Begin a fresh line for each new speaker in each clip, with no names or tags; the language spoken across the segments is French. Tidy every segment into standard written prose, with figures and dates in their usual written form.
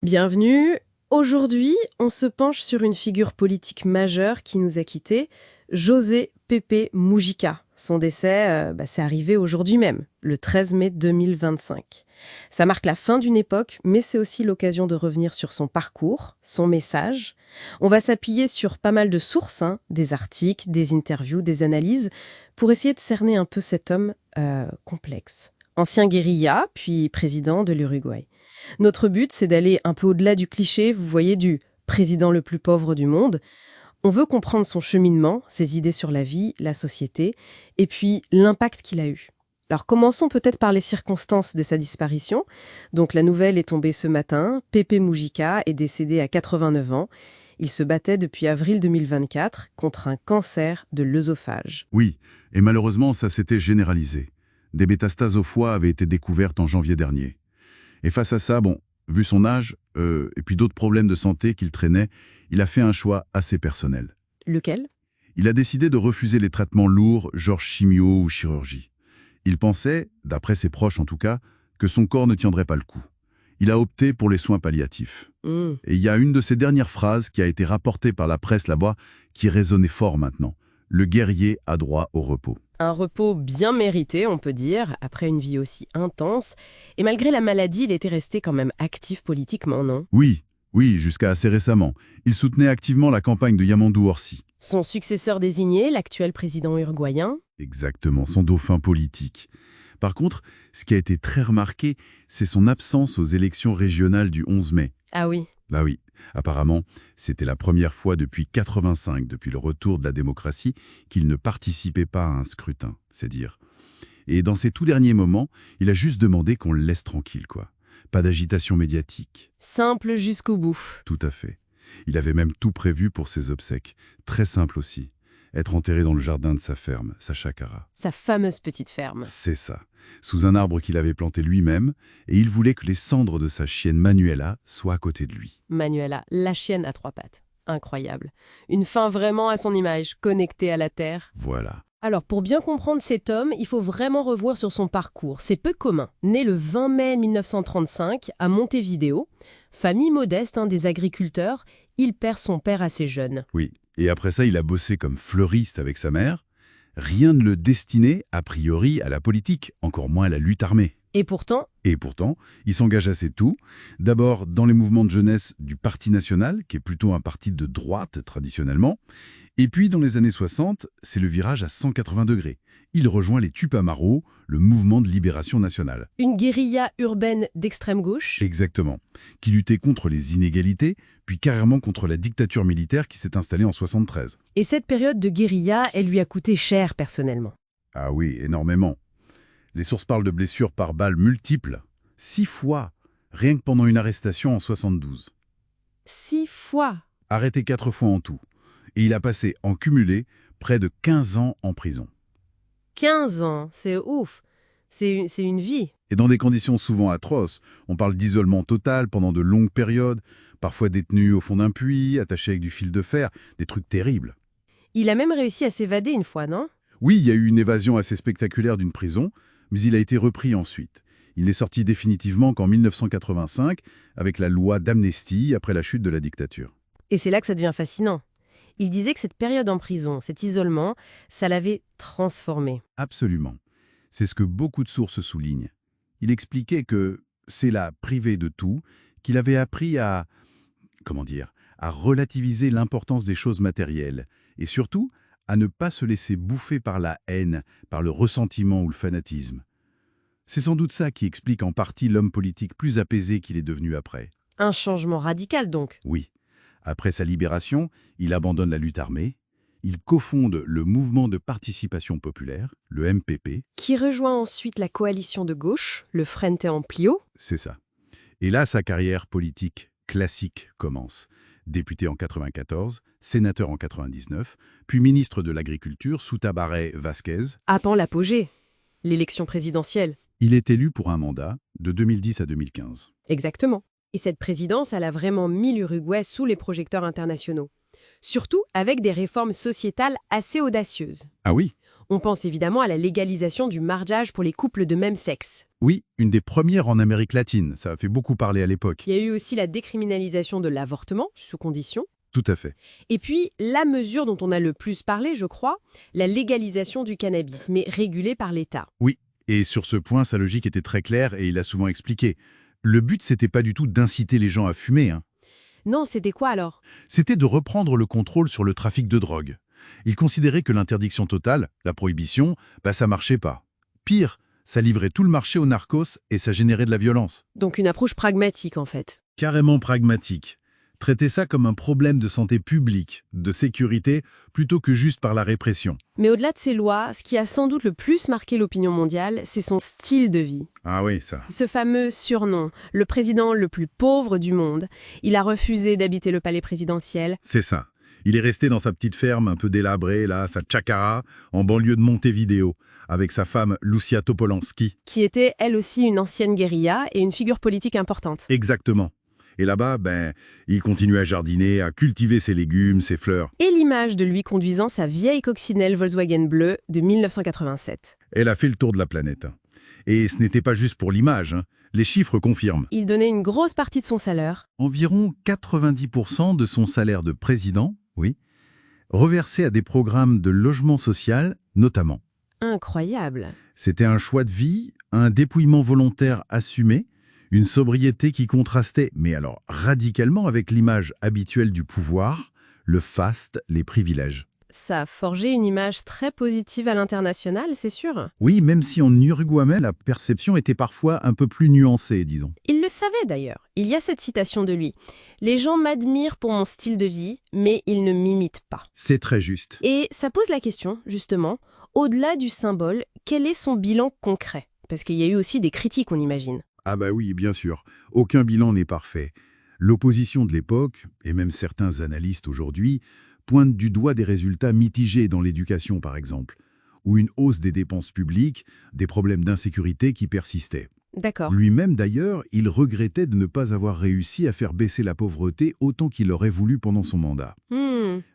Bienvenue. Aujourd'hui, on se penche sur une figure politique majeure qui nous a quittés, José Pepe Mujica. Son décès, c'est arrivé aujourd'hui même, le 13 mai 2025. Ça marque la fin d'une époque, mais c'est aussi l'occasion de revenir sur son parcours, son message. On va s'appuyer sur pas mal de sources, des articles, des interviews, des analyses, pour essayer de cerner un peu cet homme complexe. Ancien guérilla, puis président de l'Uruguay. Notre but, c'est d'aller un peu au-delà du cliché, vous voyez, du président le plus pauvre du monde. On veut comprendre son cheminement, ses idées sur la vie, la société, et puis l'impact qu'il a eu. Alors commençons peut-être par les circonstances de sa disparition. Donc la nouvelle est tombée ce matin, Pepe Mujica est décédé à 89 ans. Il se battait depuis avril 2024 contre un cancer de l'œsophage.
Oui, et malheureusement, ça s'était généralisé. Des métastases au foie avaient été découvertes en janvier dernier. Et face à ça, vu son âge, et puis d'autres problèmes de santé qu'il traînait, il a fait un choix assez personnel.
Lequel ?
Il a décidé de refuser les traitements lourds, genre chimio ou chirurgie. Il pensait, d'après ses proches en tout cas, que son corps ne tiendrait pas le coup. Il a opté pour les soins palliatifs. Et il y a une de ses dernières phrases qui a été rapportée par la presse là-bas qui résonnait fort maintenant. Le guerrier a droit au repos.
Un repos bien mérité, on peut dire, après une vie aussi intense. Et malgré la maladie, il était resté quand même actif politiquement, non ?
Oui, jusqu'à assez récemment. Il soutenait activement la campagne de Yamandu Orsi.
Son successeur désigné, l'actuel président uruguayen ?
Exactement, son dauphin politique. Par contre, ce qui a été très remarqué, c'est son absence aux élections régionales du 11 mai.
Ah oui.
Bah oui, apparemment, c'était la première fois depuis 85, depuis le retour de la démocratie, qu'il ne participait pas à un scrutin, c'est dire. Et dans ces tout derniers moments, il a juste demandé qu'on le laisse tranquille, quoi. Pas d'agitation médiatique.
Simple jusqu'au bout.
Tout à fait. Il avait même tout prévu pour ses obsèques. Très simple aussi. Être enterré dans le jardin de sa ferme, sa chacara.
Sa fameuse petite ferme.
C'est ça. Sous un arbre qu'il avait planté lui-même, et il voulait que les cendres de sa chienne Manuela soient à côté de lui.
Manuela, la chienne à 3 pattes. Incroyable. Une fin vraiment à son image, connectée à la terre.
Voilà.
Alors, pour bien comprendre cet homme, il faut vraiment revoir sur son parcours. C'est peu commun. Né le 20 mai 1935 à Montevideo, famille modeste des agriculteurs, il perd son père assez jeune.
Oui. Et après ça, il a bossé comme fleuriste avec sa mère. Rien ne le destinait, a priori, à la politique, encore moins à la lutte armée.
Et pourtant,
il s'engage assez tôt. D'abord dans les mouvements de jeunesse du Parti national, qui est plutôt un parti de droite traditionnellement. Et puis dans les années 60, c'est le virage à 180 degrés. Il rejoint les Tupamaros, le mouvement de libération nationale.
une guérilla urbaine d'extrême gauche.
Exactement. Qui luttait contre les inégalités, puis carrément contre la dictature militaire qui s'est installée en 73.
Et cette période de guérilla, elle lui a coûté cher personnellement.
Ah oui, énormément. Les sources parlent de blessures par balles multiples. 6 fois, rien que pendant une arrestation en 72.
6 fois.
Arrêté 4 fois en tout. Et il a passé, en cumulé, près de 15 ans en prison.
15 ans, c'est ouf. C'est une vie.
Et dans des conditions souvent atroces. On parle d'isolement total pendant de longues périodes, parfois détenu au fond d'un puits, attaché avec du fil de fer, des trucs terribles.
Il a même réussi à s'évader une fois, non ?
Oui, il y a eu une évasion assez spectaculaire d'une prison, mais il a été repris ensuite. Il n'est sorti définitivement qu'en 1985, avec la loi d'amnistie après la chute de la dictature.
Et c'est là que ça devient fascinant. Il disait que cette période en prison, cet isolement, ça l'avait transformé.
Absolument. C'est ce que beaucoup de sources soulignent. Il expliquait que c'est là, privé de tout, qu'il avait appris à relativiser l'importance des choses matérielles, et surtout à ne pas se laisser bouffer par la haine, par le ressentiment ou le fanatisme. C'est sans doute ça qui explique en partie l'homme politique plus apaisé qu'il est devenu après.
Un changement radical donc.
Oui. Après sa libération, il abandonne la lutte armée. Il cofonde le mouvement de participation populaire, le MPP.
Qui rejoint ensuite la coalition de gauche, le Frente Amplio.
C'est ça. Et là, sa carrière politique classique commence. Député en 94, sénateur en 99, puis ministre de l'Agriculture sous Tabaré Vázquez.
Avant l'apogée, l'élection présidentielle.
Il est élu pour un mandat de 2010 à 2015.
Exactement. Et cette présidence, elle a vraiment mis l'Uruguay sous les projecteurs internationaux. Surtout avec des réformes sociétales assez audacieuses.
Ah oui?
On pense évidemment à la légalisation du mariage pour les couples de même sexe.
Oui, une des premières en Amérique latine. Ça a fait beaucoup parler à l'époque.
Il y a eu aussi la décriminalisation de l'avortement, sous condition.
Tout à fait.
Et puis, la mesure dont on a le plus parlé, je crois, la légalisation du cannabis, mais régulée par l'État.
Oui, et sur ce point, sa logique était très claire et il a souvent expliqué. Le but, c'était pas du tout d'inciter les gens à fumer, hein.
Non, c'était quoi alors?
C'était de reprendre le contrôle sur le trafic de drogue. Il considérait que l'interdiction totale, la prohibition, ça marchait pas. Pire, ça livrait tout le marché aux narcos et ça générait de la violence.
Donc une approche pragmatique, en fait.
Carrément pragmatique. Traiter ça comme un problème de santé publique, de sécurité, plutôt que juste par la répression.
Mais au-delà de ces lois, ce qui a sans doute le plus marqué l'opinion mondiale, c'est son style de vie.
Ah oui, ça.
Ce fameux surnom, le président le plus pauvre du monde. Il a refusé d'habiter le palais présidentiel.
C'est ça. Il est resté dans sa petite ferme un peu délabrée, là, sa tchakara, en banlieue de Montevideo, avec sa femme Lucia Topolansky.
Qui était, elle aussi, une ancienne guérilla et une figure politique importante.
Exactement. Et là-bas, il continue à jardiner, à cultiver ses légumes, ses fleurs.
Et l'image de lui conduisant sa vieille coccinelle Volkswagen bleue de 1987.
Elle a fait le tour de la planète. Et ce n'était pas juste pour l'image, hein. Les chiffres confirment.
Il donnait une grosse partie de son salaire.
Environ 90% de son salaire de président, oui, reversé à des programmes de logement social, notamment.
Incroyable.
C'était un choix de vie, un dépouillement volontaire assumé, une sobriété qui contrastait, mais alors radicalement avec l'image habituelle du pouvoir, le faste, les privilèges.
Ça a forgé une image très positive à l'international, c'est sûr.
Oui, même si en Uruguay même, la perception était parfois un peu plus nuancée, disons.
Il le savait d'ailleurs. Il y a cette citation de lui. « Les gens m'admirent pour mon style de vie, mais ils ne m'imitent pas. »
C'est très juste.
Et ça pose la question, justement, au-delà du symbole, quel est son bilan concret? Parce qu'il y a eu aussi des critiques, on imagine.
Ah oui, bien sûr. Aucun bilan n'est parfait. L'opposition de l'époque, et même certains analystes aujourd'hui, pointent du doigt des résultats mitigés dans l'éducation, par exemple, ou une hausse des dépenses publiques, des problèmes d'insécurité qui persistaient.
D'accord.
Lui-même, d'ailleurs, il regrettait de ne pas avoir réussi à faire baisser la pauvreté autant qu'il aurait voulu pendant son mandat.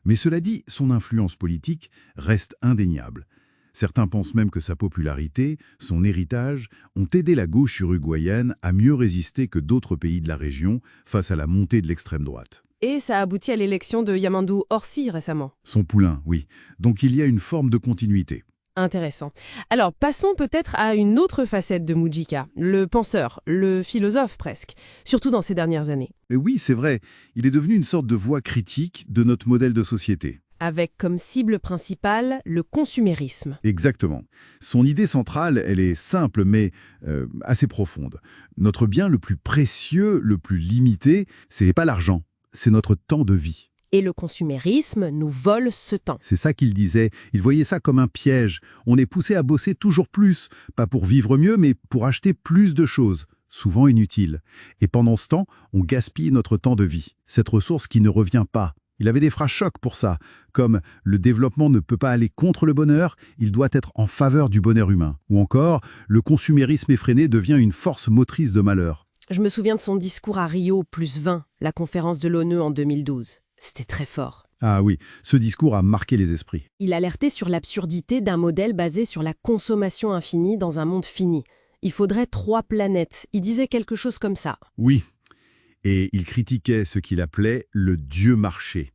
Mais cela dit, son influence politique reste indéniable. Certains pensent même que sa popularité, son héritage, ont aidé la gauche uruguayenne à mieux résister que d'autres pays de la région face à la montée de l'extrême droite.
Et ça a abouti à l'élection de Yamandú Orsi récemment.
Son poulain, oui. Donc il y a une forme de continuité.
Intéressant. Alors, passons peut-être à une autre facette de Mujica, le penseur, le philosophe presque, surtout dans ces dernières années.
Et oui, c'est vrai, il est devenu une sorte de voix critique de notre modèle de société.
Avec comme cible principale le consumérisme.
Exactement. Son idée centrale, elle est simple mais assez profonde. Notre bien le plus précieux, le plus limité, c'est pas l'argent, c'est notre temps de vie.
Et le consumérisme nous vole ce temps.
C'est ça qu'il disait. Il voyait ça comme un piège. On est poussé à bosser toujours plus, pas pour vivre mieux, mais pour acheter plus de choses, souvent inutiles. Et pendant ce temps, on gaspille notre temps de vie, cette ressource qui ne revient pas. Il avait des phrases chocs pour ça, comme « le développement ne peut pas aller contre le bonheur, il doit être en faveur du bonheur humain ». Ou encore « le consumérisme effréné devient une force motrice de malheur ».
Je me souviens de son discours à Rio +20, la conférence de l'ONU en 2012. C'était très fort.
Ah oui, ce discours a marqué les esprits.
Il alertait sur l'absurdité d'un modèle basé sur la consommation infinie dans un monde fini. Il faudrait 3 planètes. Il disait quelque chose comme ça.
Oui. Et il critiquait ce qu'il appelait le Dieu marché.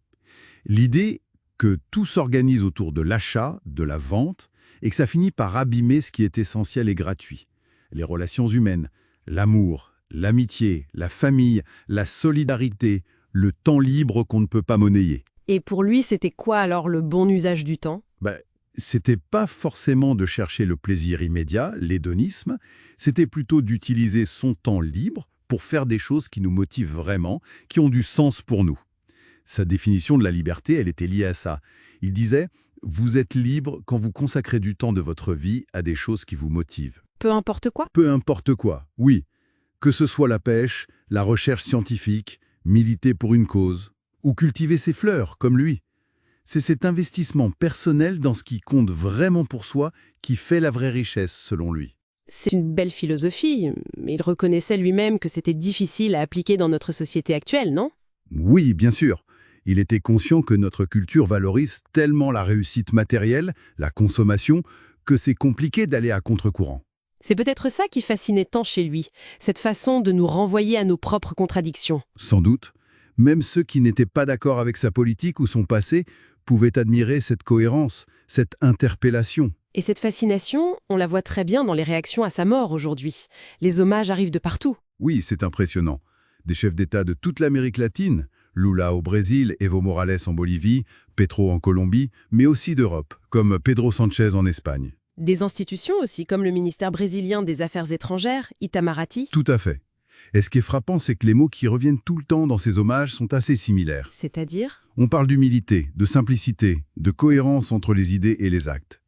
L'idée que tout s'organise autour de l'achat, de la vente, et que ça finit par abîmer ce qui est essentiel et gratuit. Les relations humaines, l'amour, l'amitié, la famille, la solidarité, le temps libre qu'on ne peut pas monnayer.
Et pour lui, c'était quoi alors le bon usage du temps?
C'était pas forcément de chercher le plaisir immédiat, l'hédonisme, c'était plutôt d'utiliser son temps libre pour faire des choses qui nous motivent vraiment, qui ont du sens pour nous. Sa définition de la liberté, elle était liée à ça. Il disait « Vous êtes libre quand vous consacrez du temps de votre vie à des choses qui vous motivent. »
Peu importe quoi?
Peu importe quoi, oui. Que ce soit la pêche, la recherche scientifique, militer pour une cause, ou cultiver ses fleurs, comme lui. C'est cet investissement personnel dans ce qui compte vraiment pour soi qui fait la vraie richesse, selon lui.
C'est une belle philosophie, mais il reconnaissait lui-même que c'était difficile à appliquer dans notre société actuelle, non?
Oui, bien sûr. Il était conscient que notre culture valorise tellement la réussite matérielle, la consommation, que c'est compliqué d'aller à contre-courant.
C'est peut-être ça qui fascinait tant chez lui, cette façon de nous renvoyer à nos propres contradictions.
Sans doute, même ceux qui n'étaient pas d'accord avec sa politique ou son passé pouvaient admirer cette cohérence, cette interpellation.
Et cette fascination, on la voit très bien dans les réactions à sa mort aujourd'hui. Les hommages arrivent de partout.
Oui, c'est impressionnant. Des chefs d'État de toute l'Amérique latine, Lula au Brésil, Evo Morales en Bolivie, Petro en Colombie, mais aussi d'Europe, comme Pedro Sánchez en Espagne.
Des institutions aussi, comme le ministère brésilien des Affaires étrangères, Itamaraty.
Tout à fait. Et ce qui est frappant, c'est que les mots qui reviennent tout le temps dans ces hommages sont assez similaires.
C'est-à-dire ?
On parle d'humilité, de simplicité, de cohérence entre les idées et les actes.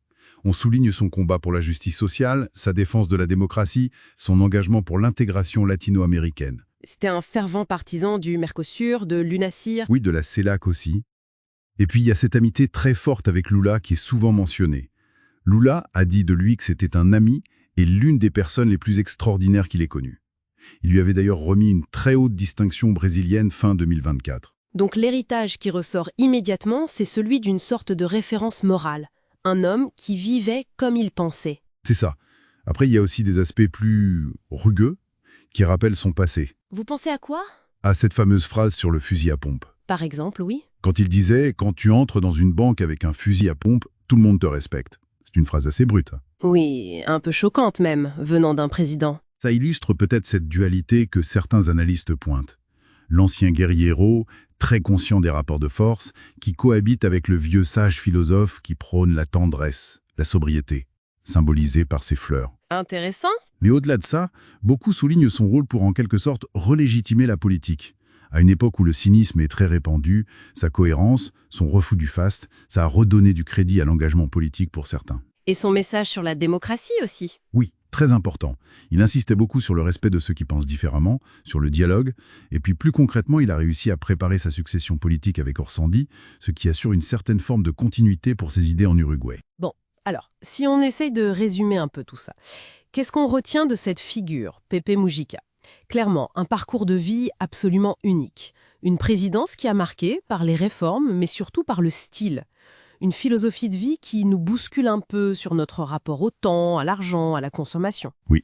On souligne son combat pour la justice sociale, sa défense de la démocratie, son engagement pour l'intégration latino-américaine.
C'était un fervent partisan du Mercosur, de l'UNACIR.
Oui, de la CELAC aussi. Et puis il y a cette amitié très forte avec Lula qui est souvent mentionnée. Lula a dit de lui que c'était un ami et l'une des personnes les plus extraordinaires qu'il ait connues. Il lui avait d'ailleurs remis une très haute distinction brésilienne fin 2024.
Donc l'héritage qui ressort immédiatement, c'est celui d'une sorte de référence morale. Un homme qui vivait comme il pensait.
C'est ça. Après, il y a aussi des aspects plus rugueux qui rappellent son passé.
Vous pensez à quoi ?
À cette fameuse phrase sur le fusil à pompe.
Par exemple, oui.
Quand il disait « Quand tu entres dans une banque avec un fusil à pompe, tout le monde te respecte ». C'est une phrase assez brute.
Oui, un peu choquante même, venant d'un président.
Ça illustre peut-être cette dualité que certains analystes pointent. L'ancien guerrier héros, très conscient des rapports de force, qui cohabite avec le vieux sage philosophe qui prône la tendresse, la sobriété, symbolisée par ses fleurs.
Intéressant.
Mais au-delà de ça, beaucoup soulignent son rôle pour en quelque sorte relégitimer la politique. À une époque où le cynisme est très répandu, sa cohérence, son refus du faste, ça a redonné du crédit à l'engagement politique pour certains.
Et son message sur la démocratie aussi.
Oui, très important. Il insistait beaucoup sur le respect de ceux qui pensent différemment, sur le dialogue, et puis plus concrètement, il a réussi à préparer sa succession politique avec Orsandi, ce qui assure une certaine forme de continuité pour ses idées en Uruguay.
Bon, alors, si on essaye de résumer un peu tout ça, qu'est-ce qu'on retient de cette figure, Pepe Mujica ? Clairement, un parcours de vie absolument unique. Une présidence qui a marqué par les réformes, mais surtout par le style. Une philosophie de vie qui nous bouscule un peu sur notre rapport au temps, à l'argent, à la consommation.
Oui.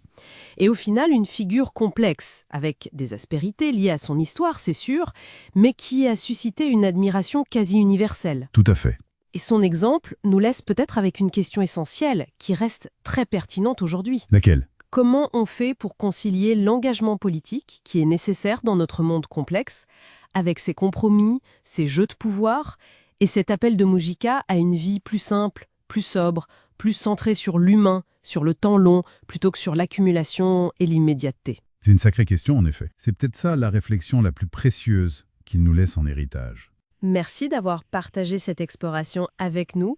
Et au final, une figure complexe, avec des aspérités liées à son histoire, c'est sûr, mais qui a suscité une admiration quasi universelle.
Tout à fait.
Et son exemple nous laisse peut-être avec une question essentielle, qui reste très pertinente aujourd'hui.
Laquelle ?
Comment on fait pour concilier l'engagement politique, qui est nécessaire dans notre monde complexe, avec ses compromis, ses jeux de pouvoir, et cet appel de Mujica à une vie plus simple, plus sobre, plus centrée sur l'humain, sur le temps long, plutôt que sur l'accumulation et l'immédiateté.
C'est une sacrée question, en effet. C'est peut-être ça la réflexion la plus précieuse qu'il nous laisse en héritage.
Merci d'avoir partagé cette exploration avec nous.